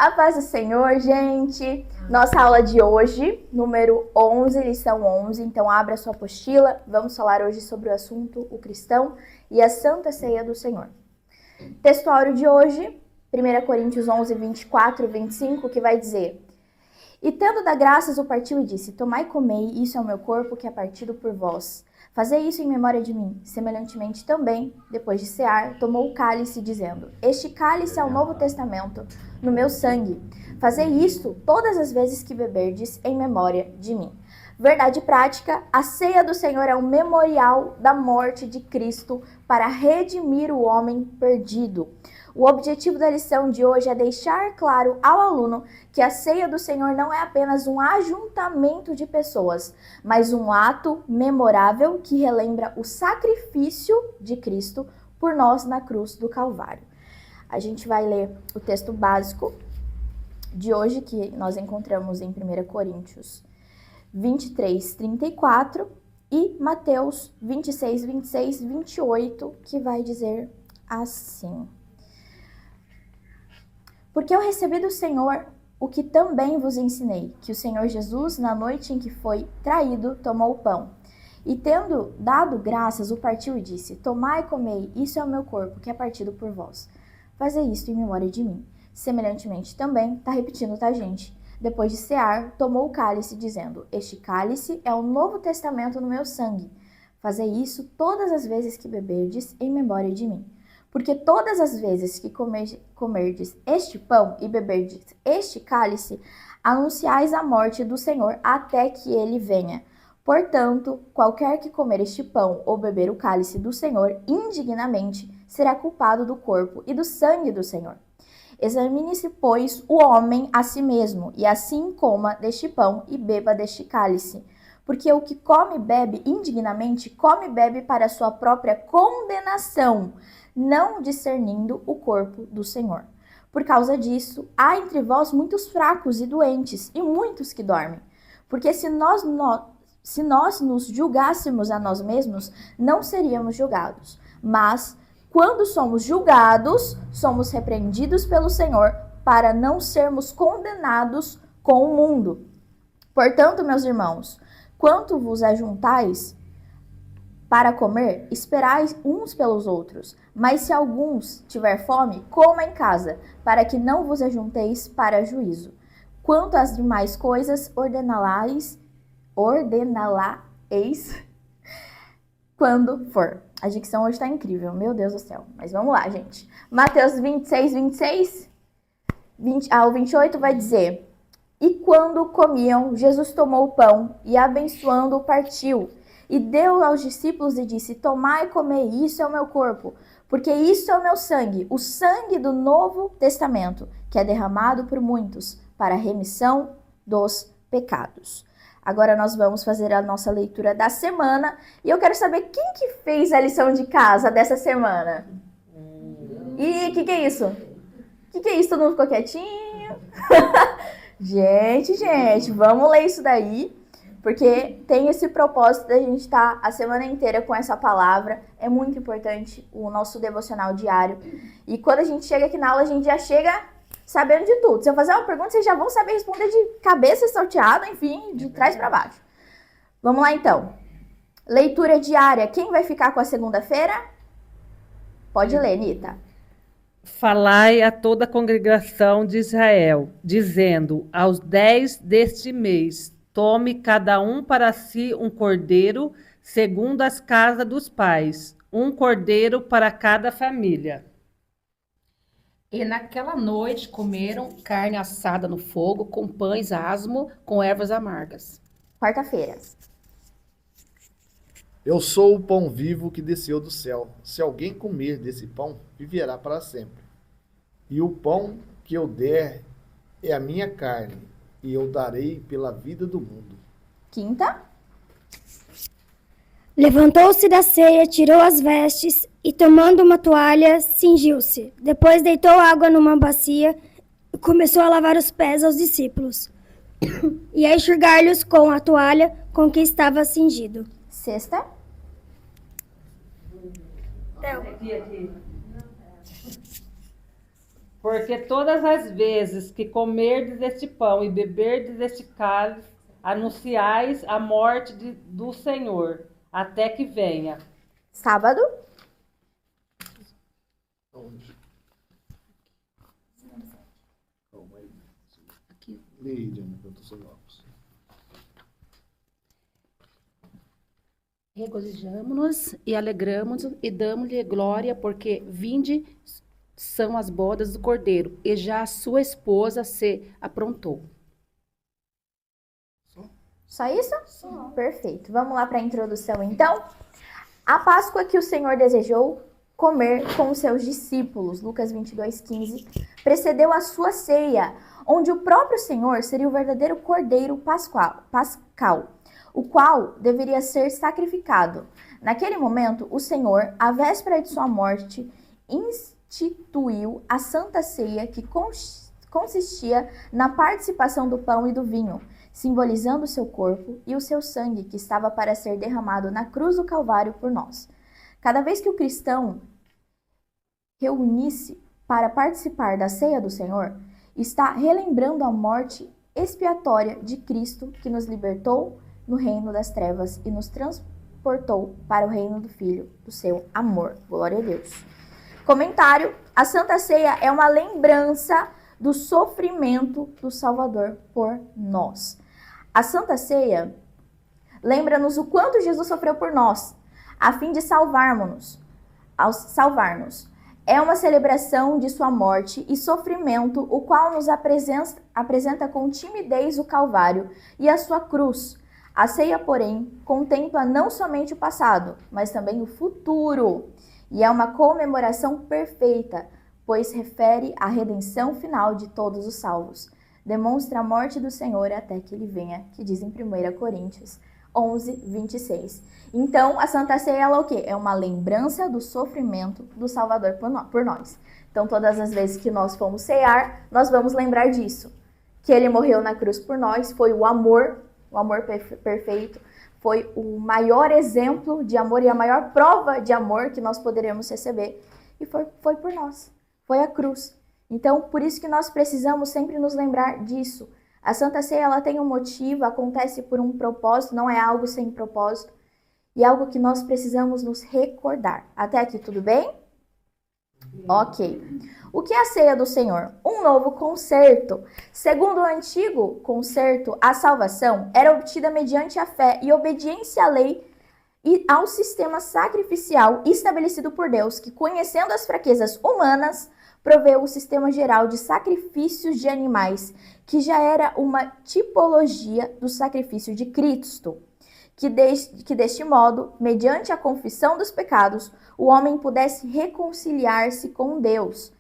A paz do Senhor, gente. Nossa aula de hoje, número 11, lição 11. Então, abra sua apostila. Vamos falar hoje sobre o assunto o cristão e a Santa Ceia do Senhor. Textuário de hoje, 1 Coríntios 11, 24 e 25, que vai dizer: E tendo dado graças, o partiu e disse: Tomai e comei, isso é o meu corpo que é partido por vós. Fazei isso em memória de mim. Semelhantemente também, depois de cear, tomou o cálice, dizendo: Este cálice é o novo testamento no meu sangue. Fazei isto todas as vezes que beberdes em memória de mim. Verdade prática, a ceia do Senhor é um memorial da morte de Cristo para redimir o homem perdido. O objetivo da lição de hoje é deixar claro ao aluno que a ceia do Senhor não é apenas um ajuntamento de pessoas, mas um ato memorável que relembra o sacrifício de Cristo por nós na cruz do Calvário. A gente vai ler o texto básico de hoje, que nós encontramos em 1 Coríntios 23, 34 e Mateus 26, 26, 28, que vai dizer assim: Porque eu recebi do Senhor o que também vos ensinei, que o Senhor Jesus, na noite em que foi traído, tomou o pão. E tendo dado graças, o partiu e disse: Tomai e comei, isso é o meu corpo, que é partido por vós. Fazei isto em memória de mim. Semelhantemente também, tá repetindo, tá, gente? Depois de cear, tomou o cálice, dizendo: Este cálice é o novo testamento no meu sangue. Fazei isso todas as vezes que beberdes em memória de mim. Porque todas as vezes que comerdes este pão e beberdes este cálice, anunciais a morte do Senhor até que ele venha. Portanto, qualquer que comer este pão ou beber o cálice do Senhor indignamente, será culpado do corpo e do sangue do Senhor. Examine-se, pois, o homem a si mesmo, e assim coma deste pão e beba deste cálice. Porque o que come e bebe indignamente, come e bebe para a sua própria condenação, não discernindo o corpo do Senhor. Por causa disso, há entre vós muitos fracos e doentes, e muitos que dormem. Porque se nós nos julgássemos a nós mesmos, não seríamos julgados. Mas, quando somos julgados, somos repreendidos pelo Senhor, para não sermos condenados com o mundo. Portanto, meus irmãos, quanto vos ajuntais para comer, esperai uns pelos outros. Mas se alguns tiver fome, coma em casa, para que não vos ajunteis para juízo. Quanto às demais coisas, ordená-la-eis quando for. A dicção hoje está incrível, meu Deus do céu. Mas vamos lá, gente. Mateus 26, 26 ao 28 vai dizer: E quando comiam, Jesus tomou o pão e, abençoando-o, partiu. E deu aos discípulos e disse: Tomai e comei, isso é o meu corpo, porque isso é o meu sangue, o sangue do Novo Testamento, que é derramado por muitos para a remissão dos pecados. Agora nós vamos fazer a nossa leitura da semana e eu quero saber quem que fez a lição de casa dessa semana. E o que é isso? O que é isso? Todo mundo ficou quietinho? Gente, vamos ler isso daí, porque tem esse propósito da gente estar a semana inteira com essa palavra. É muito importante o nosso devocional diário. E quando a gente chega aqui na aula, a gente já chega sabendo de tudo. Se eu fazer uma pergunta, vocês já vão saber responder de cabeça salteada, enfim, de trás para baixo. Vamos lá, então. Leitura diária. Quem vai ficar com a segunda-feira? Pode ler, Nita. Falai a toda a congregação de Israel, dizendo: aos 10 deste mês, tome cada um para si um cordeiro, segundo as casas dos pais, um cordeiro para cada família. E naquela noite comeram carne assada no fogo, com pães asmo, com ervas amargas. Quarta-feira. Eu sou o pão vivo que desceu do céu. Se alguém comer desse pão, viverá para sempre. E o pão que eu der é a minha carne, e eu darei pela vida do mundo. Quinta. Levantou-se da ceia, tirou as vestes e, tomando uma toalha, cingiu-se. Depois deitou água numa bacia e começou a lavar os pés aos discípulos e a enxugar-lhes com a toalha com que estava cingido. Sexta. Porque todas as vezes que comerdes este pão e beberdes este cálice, anunciais a morte do Senhor, até que venha. Sábado. Onde? Calma aí. Aqui. Lê aí, Diana, que eu tô sem óculos. Regozijamo-nos e alegramo-nos e damos-lhe glória, porque vinde são as bodas do Cordeiro, e já a sua esposa se aprontou. Só isso? Perfeito. Vamos lá para a introdução, então. A Páscoa que o Senhor desejou comer com os seus discípulos, Lucas 22:15, precedeu a sua ceia, onde o próprio Senhor seria o verdadeiro Cordeiro pascal, o qual deveria ser sacrificado. Naquele momento, o Senhor, à véspera de sua morte, instituiu a Santa Ceia, que consistia na participação do pão e do vinho, simbolizando o seu corpo e o seu sangue que estava para ser derramado na cruz do Calvário por nós. Cada vez que o cristão reunisse para participar da ceia do Senhor, está relembrando a morte expiatória de Cristo, que nos libertou no reino das trevas e nos transportou para o reino do Filho do seu amor. Glória a Deus. Comentário: a Santa Ceia é uma lembrança do sofrimento do Salvador por nós. A Santa Ceia lembra-nos o quanto Jesus sofreu por nós, a fim de salvar-nos. É uma celebração de sua morte e sofrimento, o qual nos apresenta com timidez o Calvário e a sua cruz. A ceia, porém, contempla não somente o passado, mas também o futuro. E é uma comemoração perfeita, pois refere à redenção final de todos os salvos. Demonstra a morte do Senhor até que ele venha, que diz em 1 Coríntios 11:26. Então, a Santa Ceia é o quê? É uma lembrança do sofrimento do Salvador por nós. Então, todas as vezes que nós formos cear, nós vamos lembrar disso. Que ele morreu na cruz por nós, foi o amor perfeito, foi o maior exemplo de amor e a maior prova de amor que nós poderemos receber. E foi por nós, foi a cruz. Então, por isso que nós precisamos sempre nos lembrar disso. A Santa Ceia, ela tem um motivo, acontece por um propósito, não é algo sem propósito. E é algo que nós precisamos nos recordar. Até aqui, tudo bem? Ok. O que é a ceia do Senhor? Um novo concerto. Segundo o antigo concerto, a salvação era obtida mediante a fé e obediência à lei e ao sistema sacrificial estabelecido por Deus, que, conhecendo as fraquezas humanas, proveu o sistema geral de sacrifícios de animais, que já era uma tipologia do sacrifício de Cristo. Que deste modo, mediante a confissão dos pecados, o homem pudesse reconciliar-se com Deus.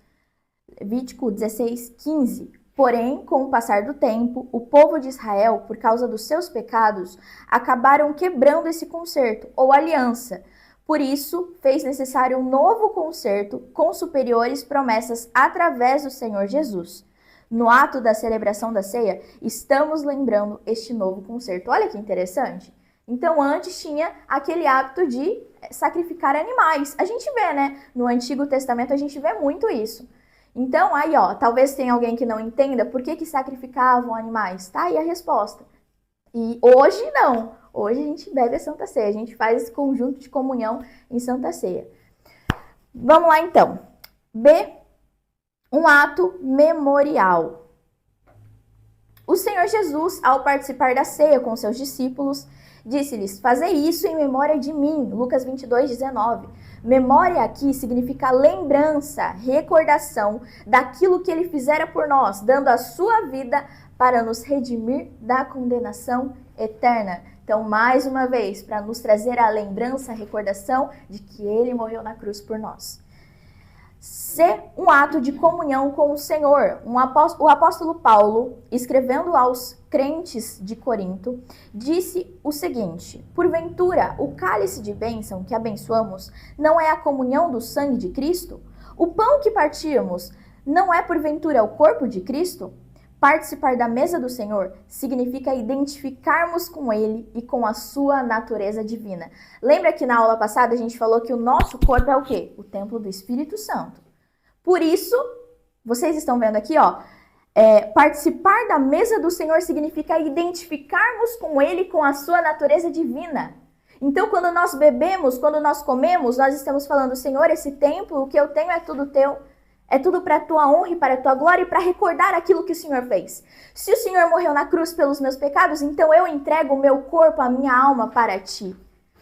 Levítico 16:15. Porém, com o passar do tempo, o povo de Israel, por causa dos seus pecados, acabaram quebrando esse concerto, ou aliança. Por isso, fez necessário um novo concerto com superiores promessas através do Senhor Jesus. No ato da celebração da ceia, estamos lembrando este novo concerto. Olha que interessante. Então, antes tinha aquele hábito de sacrificar animais. A gente vê, né? No Antigo Testamento a gente vê muito isso. Então, aí, ó, talvez tenha alguém que não entenda por que sacrificavam animais. Tá aí a resposta. E hoje não. Hoje a gente bebe a Santa Ceia. A gente faz esse conjunto de comunhão em Santa Ceia. Vamos lá, então. B. Um ato memorial. O Senhor Jesus, ao participar da ceia com seus discípulos, disse-lhes: fazei isso em memória de mim. Lucas 22:19. Memória aqui significa lembrança, recordação daquilo que ele fizera por nós, dando a sua vida para nos redimir da condenação eterna. Então, mais uma vez, para nos trazer a lembrança, a recordação de que ele morreu na cruz por nós. C. Um ato de comunhão com o Senhor. O apóstolo Paulo, escrevendo aos crentes de Corinto, disse o seguinte: porventura, o cálice de bênção que abençoamos não é a comunhão do sangue de Cristo? O pão que partimos não é porventura o corpo de Cristo? Participar da mesa do Senhor significa identificarmos com Ele e com a sua natureza divina. Lembra que na aula passada a gente falou que o nosso corpo é o quê? O templo do Espírito Santo. Por isso, Vocês estão vendo aqui, ó. Participar da mesa do Senhor significa identificarmos com Ele, com a sua natureza divina. Então, quando nós bebemos, quando nós comemos, nós estamos falando, Senhor, esse templo, o que eu tenho é tudo teu. É tudo para a tua honra e para a tua glória e para recordar aquilo que o Senhor fez. Se o Senhor morreu na cruz pelos meus pecados, então eu entrego o meu corpo, a minha alma para ti.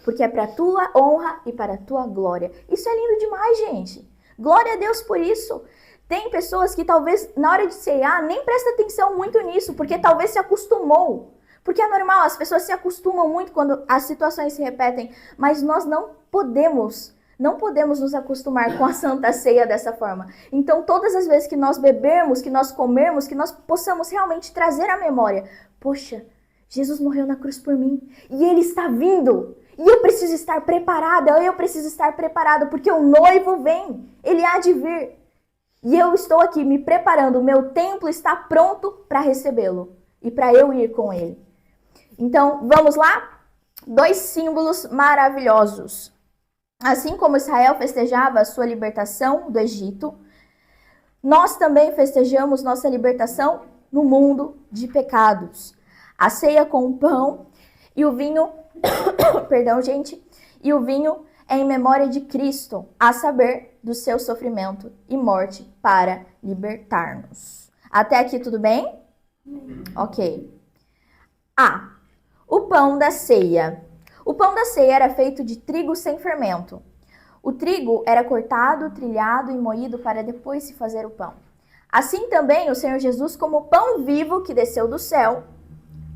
Porque é para a tua honra e para a tua glória. Isso é lindo demais, gente. Glória a Deus por isso. Tem pessoas que talvez na hora de ceiar nem prestam atenção muito nisso, porque talvez se acostumou. Porque é normal, as pessoas se acostumam muito quando as situações se repetem, mas nós não podemos nos acostumar com a Santa Ceia dessa forma. Então, todas as vezes que nós bebermos, que nós comermos, que nós possamos realmente trazer à memória, poxa, Jesus morreu na cruz por mim e Ele está vindo. E eu preciso estar preparada, eu preciso estar preparado, porque o noivo vem, Ele há de vir. E eu estou aqui me preparando, o meu templo está pronto para recebê-lo e para eu ir com Ele. Então, vamos lá? 2 símbolos maravilhosos. Assim como Israel festejava a sua libertação do Egito, nós também festejamos nossa libertação no mundo de pecados. A ceia com o pão e o vinho, perdão, gente, e o vinho é em memória de Cristo, a saber, do seu sofrimento e morte para libertar-nos. Até aqui tudo bem? Ok. O pão da ceia. O pão da ceia era feito de trigo sem fermento. O trigo era cortado, trilhado e moído para depois se fazer o pão. Assim também o Senhor Jesus, como pão vivo que desceu do céu,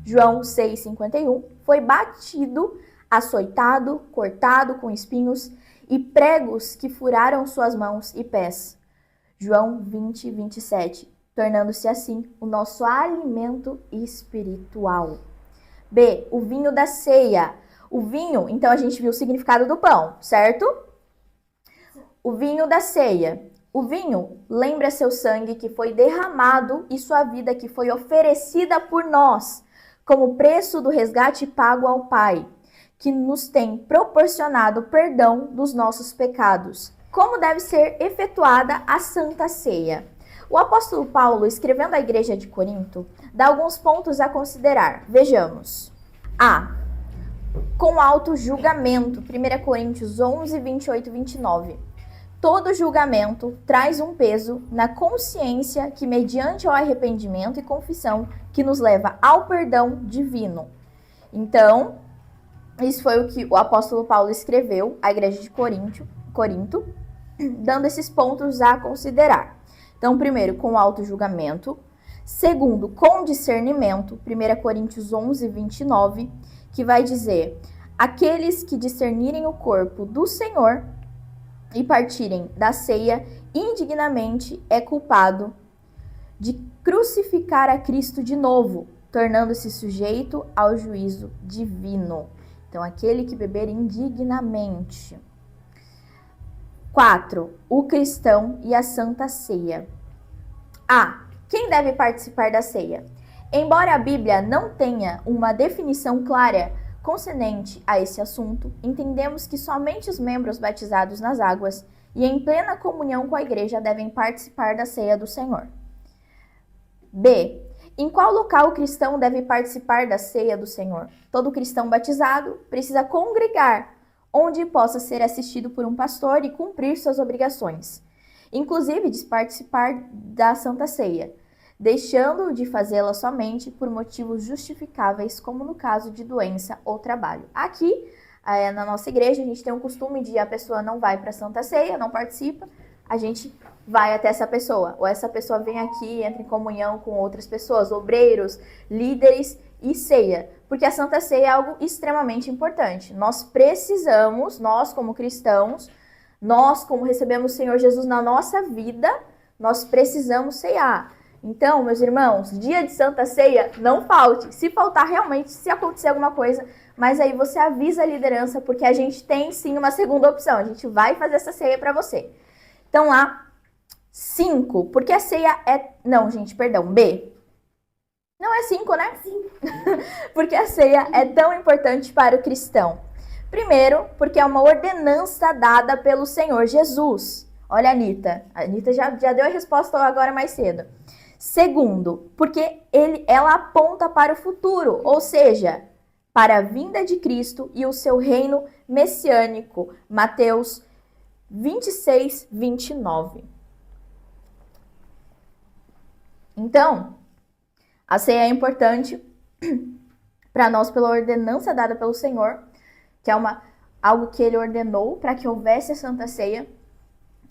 João 6,51, foi batido, açoitado, cortado com espinhos e pregos que furaram suas mãos e pés. João 20:27, tornando-se assim o nosso alimento espiritual. B, o vinho da ceia. O vinho, então a gente viu o significado do pão, certo? O vinho da ceia. O vinho lembra seu sangue que foi derramado e sua vida que foi oferecida por nós, como preço do resgate pago ao Pai, que nos tem proporcionado perdão dos nossos pecados. Como deve ser efetuada a Santa Ceia? O apóstolo Paulo, escrevendo à igreja de Corinto, dá alguns pontos a considerar. Vejamos. A. Com alto julgamento. 1 Coríntios 11, 28 e 29. Todo julgamento traz um peso na consciência que, mediante o arrependimento e confissão, que nos leva ao perdão divino. Então, isso foi o que o apóstolo Paulo escreveu à igreja de Corinto, dando esses pontos a considerar. Então, primeiro, com alto julgamento. Segundo, com discernimento. 1 Coríntios 11, 29, que vai dizer: aqueles que discernirem o corpo do Senhor e partirem da ceia indignamente é culpado de crucificar a Cristo de novo, tornando-se sujeito ao juízo divino. Então, aquele que beber indignamente. 4. O cristão e a Santa Ceia. A. Quem deve participar da ceia? Embora a Bíblia não tenha uma definição clara concernente a esse assunto, entendemos que somente os membros batizados nas águas e em plena comunhão com a igreja devem participar da ceia do Senhor. B. Em qual local o cristão deve participar da ceia do Senhor? Todo cristão batizado precisa congregar, onde possa ser assistido por um pastor e cumprir suas obrigações, inclusive de participar da Santa Ceia, deixando de fazê-la somente por motivos justificáveis, como no caso de doença ou trabalho. Aqui, na nossa igreja, a gente tem um costume de a pessoa não vai para a Santa Ceia, não participa, a gente vai até essa pessoa, ou essa pessoa vem aqui, entra em comunhão com outras pessoas, obreiros, líderes e ceia, porque a Santa Ceia é algo extremamente importante. Nós precisamos, nós como cristãos, nós como recebemos o Senhor Jesus na nossa vida, nós precisamos ceiar. Então, meus irmãos, dia de Santa Ceia, não falte. Se faltar realmente, se acontecer alguma coisa, mas aí você avisa a liderança, porque a gente tem sim uma segunda opção, a gente vai fazer essa ceia para você. Então lá, 5, porque a ceia é... Não, gente, perdão, B. Não é 5, né? 5. Porque a ceia é tão importante para o cristão. Primeiro, porque é uma ordenança dada pelo Senhor Jesus. Olha a Anitta. A Anitta já deu a resposta agora mais cedo. Segundo, porque ela aponta para o futuro, ou seja, para a vinda de Cristo e o seu reino messiânico. Mateus 26, 29. Então, a ceia é importante para nós pela ordenança dada pelo Senhor, que é algo que ele ordenou para que houvesse a Santa Ceia,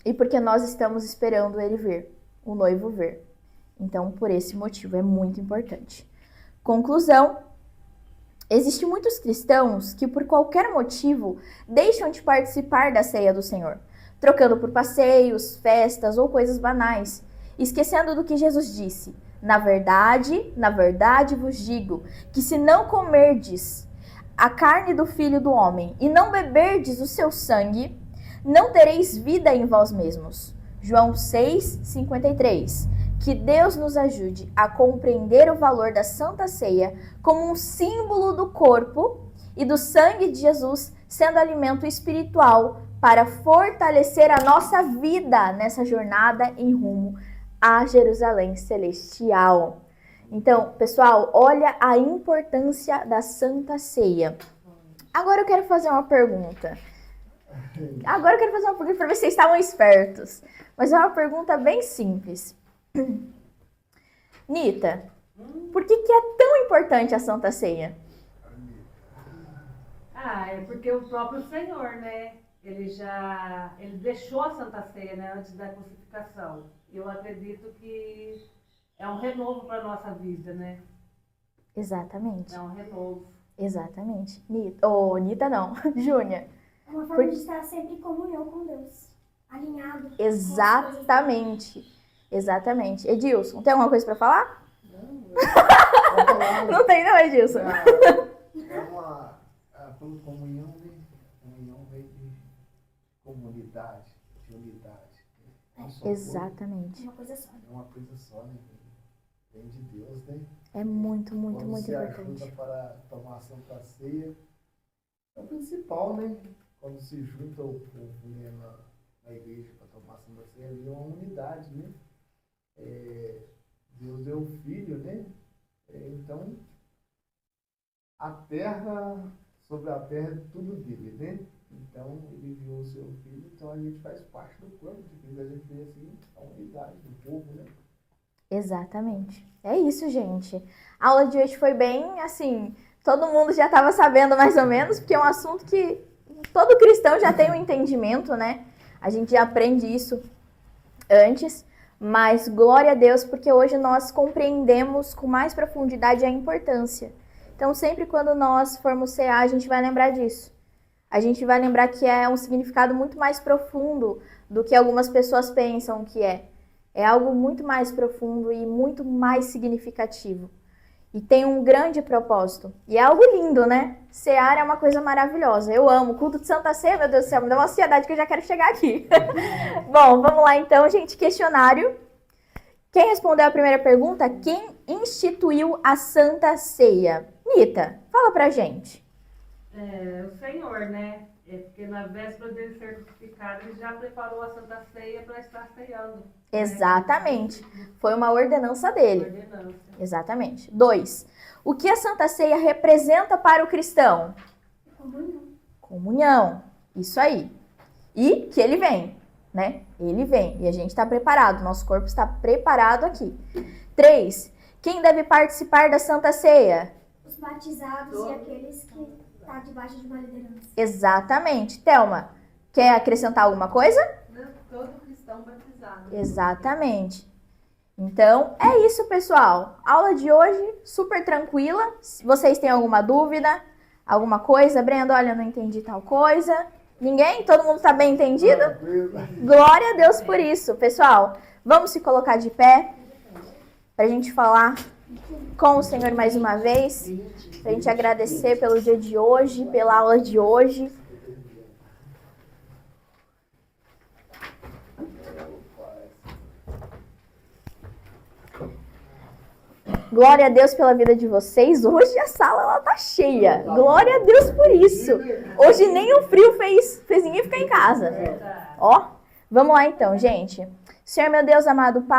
e porque nós estamos esperando ele vir, o noivo vir. Então, por esse motivo, é muito importante. Conclusão, existem muitos cristãos que, por qualquer motivo, deixam de participar da ceia do Senhor, trocando por passeios, festas ou coisas banais, esquecendo do que Jesus disse. Na verdade vos digo, que se não comerdes a carne do Filho do Homem e não beberdes o seu sangue, não tereis vida em vós mesmos. João 6:53. Que Deus nos ajude a compreender o valor da Santa Ceia como um símbolo do corpo e do sangue de Jesus, sendo alimento espiritual para fortalecer a nossa vida nessa jornada em rumo a Jerusalém Celestial. Então, pessoal, olha a importância da Santa Ceia. Agora eu quero fazer uma pergunta. Para ver se vocês estavam espertos. Mas é uma pergunta bem simples. Nita, por que é tão importante a Santa Ceia? É porque o próprio Senhor, né? Ele deixou a Santa Ceia, né, antes da crucificação. Eu acredito que é um renovo para a nossa vida, né? Exatamente. É um renovo. Exatamente. Nita não, Júnior. É uma forma de estar sempre em comunhão com Deus, alinhado. Exatamente. Exatamente. Edilson, tem alguma coisa para falar? Não, Não tem não, Edilson. é uma comunhão, né? Comunhão vem de comunidade, de unidade. Exatamente. Uma coisa só. É uma coisa só, né? Vem de Deus, né? É muito, muito, Quando muito se importante. ajuda para tomar a Santa Ceia, é o principal, né? Quando se junta o povo, né, na igreja para tomar a Santa Ceia, é uma unidade, né? Deus deu o Filho, né? Então, sobre a terra é tudo dele, né? Então, ele enviou o seu Filho, então a gente faz parte do corpo de Cristo, a gente vê assim, a unidade do povo, né? Exatamente. É isso, gente. A aula de hoje foi bem, assim, todo mundo já estava sabendo mais ou menos, porque é um assunto que todo cristão já tem um entendimento, né? A gente já aprende isso antes, mas glória a Deus, porque hoje nós compreendemos com mais profundidade a importância. Então, sempre quando nós formos cear, a gente vai lembrar disso. A gente vai lembrar que é um significado muito mais profundo do que algumas pessoas pensam que é. É algo muito mais profundo e muito mais significativo. E tem um grande propósito. E é algo lindo, né? Cear é uma coisa maravilhosa. Eu amo. O culto de Santa Ceia, meu Deus do céu, me dá uma ansiedade que eu já quero chegar aqui. Bom, vamos lá então, gente. Questionário. Quem respondeu a primeira pergunta? Quem instituiu a Santa Ceia? Nita, fala pra gente. O Senhor, né? Porque na véspera dele ser crucificado, ele já preparou a Santa Ceia para estar ceando. Exatamente. Foi uma ordenança dele. Ordenança. Exatamente. 2. O que a Santa Ceia representa para o cristão? Comunhão. Comunhão. Isso aí. E que ele vem, né? Ele vem. E a gente está preparado. Nosso corpo está preparado aqui. 3. Quem deve participar da Santa Ceia? Os batizados e aqueles que estão debaixo de uma liderança. Exatamente. Thelma, quer acrescentar alguma coisa? Todo cristão batizado. Exatamente. Então, é isso, pessoal. Aula de hoje, super tranquila. Se vocês têm alguma dúvida, alguma coisa, Brenda, olha, não entendi tal coisa. Ninguém? Todo mundo está bem entendido? Glória a Deus por isso. Pessoal, vamos se colocar de pé para a gente falar com o Senhor mais uma vez. Para a gente agradecer pelo dia de hoje, pela aula de hoje. Glória a Deus pela vida de vocês. Hoje a sala ela tá cheia. Glória a Deus por isso. Hoje nem o frio fez ninguém ficar em casa. Ó, Vamos lá então, gente. Senhor meu Deus, amado Pai,